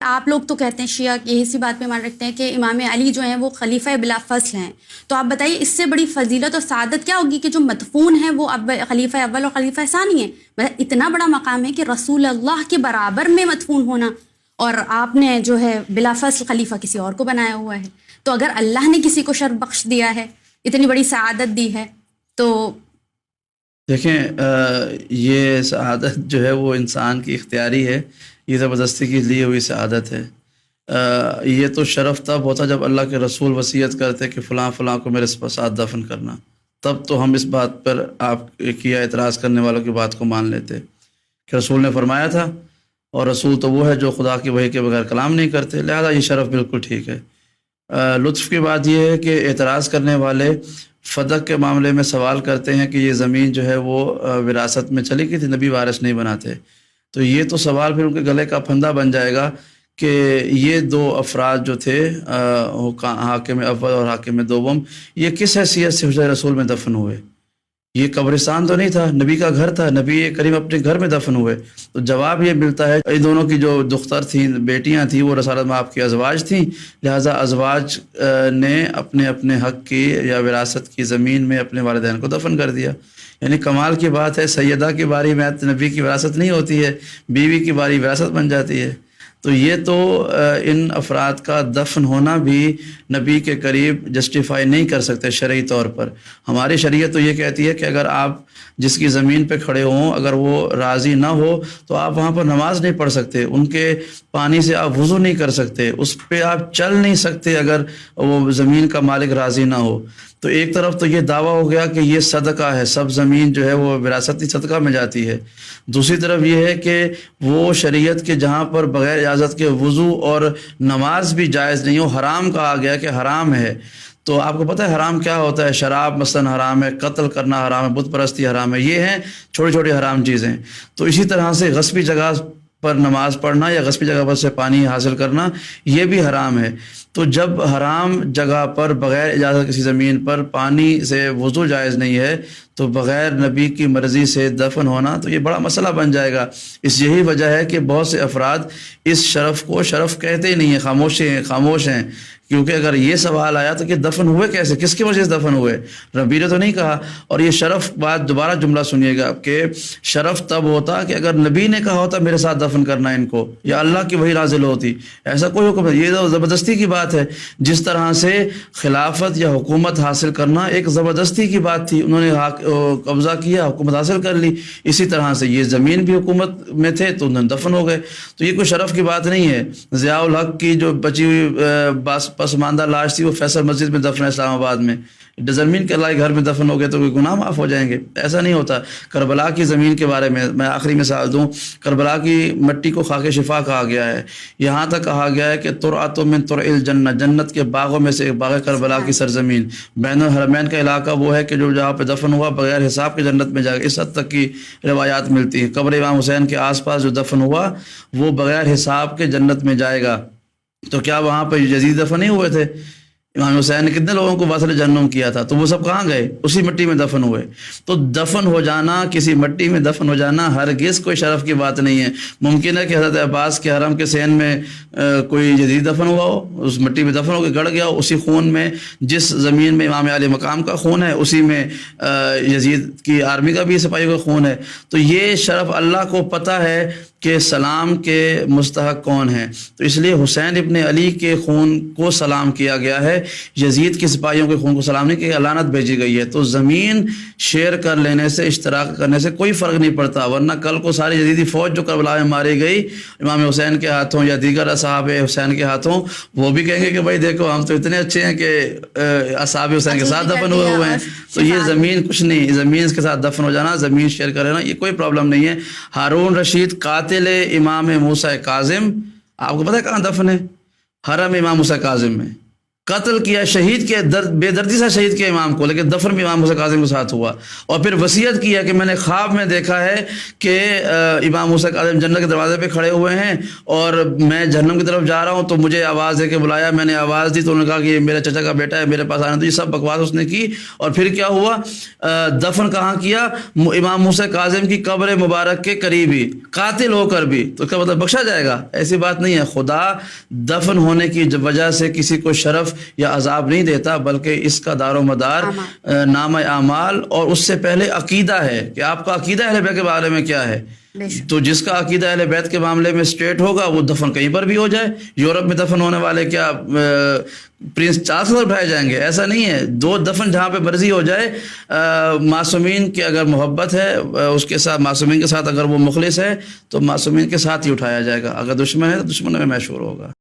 آپ لوگ تو کہتے ہیں شیعہ یہی سی بات پہ مان رکھتے ہیں کہ امام علی جو ہیں وہ خلیفہ بلا فصل ہیں، تو آپ بتائیے اس سے بڑی فضیلت اور سعادت کیا ہوگی کہ جو مدفون ہیں وہ خلیفہ اول اور خلیفہ ثانی ہیں؟ مطلب اتنا بڑا مقام ہے کہ رسول اللہ کے برابر میں مدفون ہونا، اور آپ نے جو ہے بلا فصل خلیفہ کسی اور کو بنایا ہوا ہے۔ تو اگر اللہ نے کسی کو شرف بخش دیا ہے، اتنی بڑی سعادت دی ہے، تو دیکھیں یہ سعادت جو ہے وہ انسان کی اختیاری ہے، یہ زبردستی کی لی ہوئی سعادت ہے۔ یہ تو شرف تب ہوتا جب اللہ کے رسول وصیت کرتے کہ فلاں فلاں کو میرے ساتھ دفن کرنا، تب تو ہم اس بات پر آپ کی اعتراض کرنے والوں کی بات کو مان لیتے کہ رسول نے فرمایا تھا، اور رسول تو وہ ہے جو خدا کی وحی کے بغیر کلام نہیں کرتے، لہذا یہ شرف بالکل ٹھیک ہے۔ لطف کی بات یہ ہے کہ اعتراض کرنے والے فدق کے معاملے میں سوال کرتے ہیں کہ یہ زمین جو ہے وہ وراثت میں چلی گئی تھی، نبی وارث نہیں بناتے، تو یہ تو سوال پھر ان کے گلے کا پھندا بن جائے گا کہ یہ دو افراد جو تھے حاکم اول اور حاکم دوم، یہ کس حیثیت سے حجرہ رسول میں دفن ہوئے؟ یہ قبرستان تو نہیں تھا، نبی کا گھر تھا، نبی کریم اپنے گھر میں دفن ہوئے۔ تو جواب یہ ملتا ہے ان دونوں کی جو دختر تھیں، بیٹیاں تھیں، وہ رسالت میں آپ کی ازواج تھیں، لہٰذا ازواج نے اپنے اپنے حق کی یا وراثت کی زمین میں اپنے والدین کو دفن کر دیا۔ یعنی کمال کی بات ہے، سیدہ کی باری میں نبی کی وراثت نہیں ہوتی ہے، بیوی کی باری وراثت بن جاتی ہے۔ تو یہ تو ان افراد کا دفن ہونا بھی نبی کے قریب جسٹیفائی نہیں کر سکتے شرعی طور پر۔ ہماری شریعت تو یہ کہتی ہے کہ اگر آپ جس کی زمین پہ کھڑے ہوں اگر وہ راضی نہ ہو تو آپ وہاں پر نماز نہیں پڑھ سکتے، ان کے پانی سے آپ وضو نہیں کر سکتے، اس پہ آپ چل نہیں سکتے اگر وہ زمین کا مالک راضی نہ ہو۔ تو ایک طرف تو یہ دعویٰ ہو گیا کہ یہ صدقہ ہے، سب زمین جو ہے وہ وراثتی صدقہ میں جاتی ہے۔ دوسری طرف یہ ہے کہ وہ شریعت کے جہاں پر بغیر اجازت کے وضو اور نماز بھی جائز نہیں ہو، حرام کہا گیا کہ حرام ہے۔ تو آپ کو پتہ ہے حرام کیا ہوتا ہے؟ شراب مثلا حرام ہے، قتل کرنا حرام ہے، بت پرستی حرام ہے، یہ ہیں چھوٹی چھوٹی حرام چیزیں۔ تو اسی طرح سے غصبی جگہ پر نماز پڑھنا یا غصبی جگہ پر سے پانی حاصل کرنا یہ بھی حرام ہے۔ تو جب حرام جگہ پر بغیر اجازت کسی زمین پر پانی سے وضو جائز نہیں ہے تو بغیر نبی کی مرضی سے دفن ہونا تو یہ بڑا مسئلہ بن جائے گا۔ اس یہی وجہ ہے کہ بہت سے افراد اس شرف کو شرف کہتے ہی نہیں ہیں، خاموش ہیں، کیونکہ اگر یہ سوال آیا تو کہ دفن ہوئے کیسے، کس کی وجہ سے دفن ہوئے؟ نبی نے تو نہیں کہا۔ اور یہ شرف بات دوبارہ جملہ سنیے گا کہ شرف تب ہوتا کہ اگر نبی نے کہا ہوتا میرے ساتھ دفن کرنا ان کو، یا اللہ کی وحی نازل ہوتی، ایسا کوئی حکم نہیں۔ یہ تو زبردستی کی بات ہے، جس طرح سے خلافت یا حکومت حاصل کرنا ایک زبردستی کی بات تھی، انہوں نے قبضہ کیا، حکومت حاصل کر لی، اسی طرح سے یہ زمین بھی حکومت میں تھے تو انہوں نے دفن ہو گئے۔ تو یہ کوئی شرف کی بات نہیں ہے۔ ضیاء الحق کی جو بچی ہوئی پسماندہ لاش تھی وہ فیصل مسجد میں دفن ہے اسلام آباد میں، زمین کے اللہ کے گھر میں دفن ہو گئے تو کوئی گناہ معاف ہو جائیں گے؟ ایسا نہیں ہوتا۔ کربلا کی زمین کے بارے میں آخری مثال دوں، کربلا کی مٹی کو خاک شفا کہا گیا ہے، یہاں تک کہا گیا ہے کہ ترعۃ من ترع الجنہ، جنت کے باغوں میں سے ایک باغ کربلا کی سرزمین، بین الحرمین کا علاقہ وہ ہے کہ جو جہاں پہ دفن ہوا بغیر حساب کے جنت میں جائے گا، اس حد تک کی روایات ملتی ہیں۔ قبر امام حسین کے آس پاس جو دفن ہوا وہ بغیر حساب کے جنت میں جائے گا۔ تو کیا وہاں پہ یزید دفن نہیں ہوئے تھے؟ امام حسین نے کتنے لوگوں کو وصل جہنم کیا تھا، تو وہ سب کہاں گئے؟ اسی مٹی میں دفن ہوئے۔ تو دفن ہو جانا، کسی مٹی میں دفن ہو جانا ہرگز کوئی شرف کی بات نہیں ہے۔ ممکن ہے کہ حضرت عباس کے حرم کے سین میں کوئی جدید دفن ہوا ہو، اس مٹی میں دفن ہو کے گڑ گیا ہو، اسی خون میں، جس زمین میں امام علی مقام کا خون ہے اسی میں یزید کی آرمی کا بھی سپاہیوں کا خون ہے۔ تو یہ شرف اللہ کو پتہ ہے کہ سلام کے مستحق کون ہیں، تو اس لیے حسین ابن علی کے خون کو سلام کیا گیا ہے، یزید کے سپاہیوں کے خون کو سلام نہیں کیا، لعنت بھیجی گئی ہے۔ تو زمین شیئر کر لینے سے، اشتراک کرنے سے کوئی فرق نہیں پڑتا، ورنہ کل کو ساری یزیدی فوج جو کربلا میں ماری گئی امام حسین کے ہاتھوں یا دیگر اصحاب حسین کے ہاتھوں، وہ بھی کہیں گے کہ بھائی دیکھو ہم تو اتنے اچھے ہیں کہ اصحاب حسین کے ساتھ دفن ہوئے ہیں۔ تو یہ زمین کچھ نہیں، زمین کے ساتھ دفن ہو جانا، زمین شیئر کر لینا، یہ کوئی پرابلم نہیں ہے۔ ہارون رشید قاتل امام موسیٰ کاظم، آپ کو پتہ ہے کہاں دفن ہے؟ حرم امام موسیٰ کاظم میں۔ قتل کیا، شہید کیا، بے دردی سے شہید کیا امام کو، لیکن دفن بھی امام حسین کاظم کے ساتھ ہوا. اور پھر وصیت کیا کہ میں نے خواب میں دیکھا ہے کہ امام حسین کاظم جنت کے دروازے پہ کھڑے ہوئے ہیں اور میں جہنم کی طرف جا رہا ہوں، تو مجھے آواز دے کے بلایا، میں نے آواز دی تو انہوں نے کہا کہ یہ میرے چچا کا بیٹا ہے، میرے پاس آنا. تو یہ سب بکواس اس نے کی. اور پھر کیا ہوا، دفن کہاں کیا؟ امام حسین کاظم کی قبر مبارک کے قریب ہی، قاتل ہو کر بھی. تو اس کا مطلب بخشا جائے گا؟ ایسی بات نہیں ہے. خدا دفن ہونے کی وجہ سے کسی کو شرف یا عذاب نہیں دیتا، بلکہ اس کا دار و مدار نام اعمال اور اس سے پہلے عقیدہ ہے کہ آپ کا عقیدہ اہل بیت کے بارے میں کیا ہے. تو جس کا عقیدہ اہل بیت کے معاملے میں اسٹریٹ ہوگا وہ دفن کہیں پر بھی ہو جائے. یورپ میں دفن ہونے والے کیا پرنس چارلس پر اٹھائے جائیں گے؟ ایسا نہیں ہے. دو دفن جہاں پہ مرضی ہو جائے. معصومین کی اگر محبت ہے اس کے ساتھ، معصومین کے ساتھ اگر وہ مخلص ہے تو معصومین کے ساتھ ہی اٹھایا جائے گا. اگر دشمن ہے تو دشمن میں محشور ہوگا.